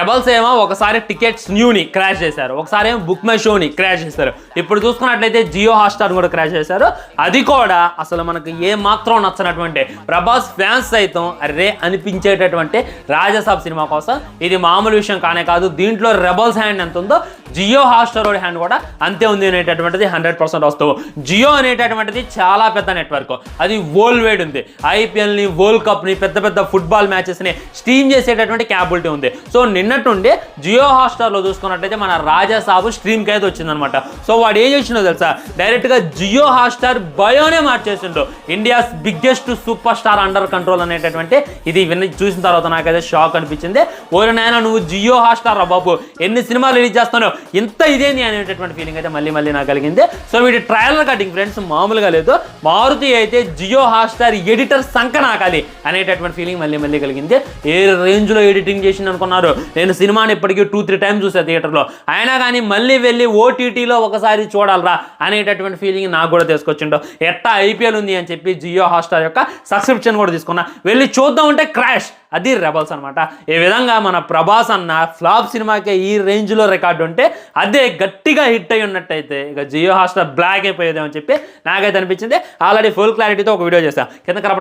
Rebels ఏమో ఒకసారి tickets న్యూని crash చేశారు, ఒకసారి ఏమో బుక్ మై షోని క్రాష్ చేశారు, ఇప్పుడు చూసుకున్నట్లయితే జియో హాట్స్టార్ కూడా క్రాష్ చేశారు. అది కూడా అసలు మనకు ఏ మాత్రం నచ్చనటువంటి ప్రభాస్ ఫ్యాన్స్ సైతం అరే అనిపించేటటువంటి రాజసాబ్ సినిమా కోసం ఇది మామూలు విషయం కానే కాదు. దీంట్లో రెబల్స్ హ్యాండ్ ఎంత ఉందో జియో హాట్స్టార్ హ్యాండ్ కూడా అంతే ఉంది అనేటటువంటిది 100% వస్తువు. జియో అనేటటువంటిది చాలా పెద్ద నెట్వర్క్, అది వరల్డ్ వైడ్ ఉంది. ఐపీఎల్ని, వరల్డ్ కప్ని, పెద్ద పెద్ద ఫుట్బాల్ మ్యాచెస్ని స్ట్రీమ్ చేసేటటువంటి క్యాపబిలిటీ ఉంది. సో నిన్నటి నుండి జియో హాట్స్టార్లో చూసుకున్నట్లయితే మన రాజాసాబు స్ట్రీమ్కి అయితే వచ్చిందనమాట. సో వాడు ఏం చేసిండో తెలుసా, డైరెక్ట్గా జియో హాట్స్టార్ బయోనే మార్చేసిండు. India's biggest super star under control అనేటటువంటి ఇది చూసిన తర్వాత నాకైతే షాక్ అనిపించింది. ఓరి నాయన నువ్వు జియో హాట్స్టార్ రా బాబు, ఎన్ని సినిమాలు రిలీజ్ చేస్తానో ఇంత ఇదేంది అనేటటువంటి ఫీలింగ్ అయితే మళ్ళీ నాకు కలిగింది. సో వీటి ట్రయలర్ కటింగ్ ఫ్రెండ్స్ మామూలుగా లేదు. మారుతి అయితే జియో హాట్స్టార్ ఎడిటర్ సంకనాకాలి అనేటటువంటి ఫీలింగ్ మళ్ళీ కలిగింది. ఏ రేంజ్లో ఎడిటింగ్ చేసింది అనుకున్నారు. నేను సినిమాని ఇప్పటికీ 2-3 టైమ్స్ చూసాను థియేటర్లో, అయినా కానీ మళ్ళీ వెళ్ళి ఓటీటీలో ఒకసారి చూడాలరా అనేటటువంటి ఫీలింగ్ నాకు కూడా తీసుకొచ్చిండు. ఎట్టా ఐపీఎల్ ఉంది అని చెప్పి జియో హాట్స్టార్ యొక్క సబ్స్క్రిప్షన్ కూడా తీసుకున్నా, వెళ్ళి చూద్దామంటే క్రాష్. అది రెబల్స్ అనమాట. ఈ విధంగా మన ప్రభాస్ అన్న ఫ్లాప్ సినిమాకే ఈ రేంజ్లో రికార్డు ఉంటే అదే గట్టిగా హిట్ అయి ఉన్నట్టయితే ఇక జియో హాట్స్టార్ బ్లాక్ అయిపోయేదేమని చెప్పి నాకైతే అనిపించింది. ఆల్రెడీ ఫుల్ క్లారిటీతో ఒక వీడియో చేశాను కింద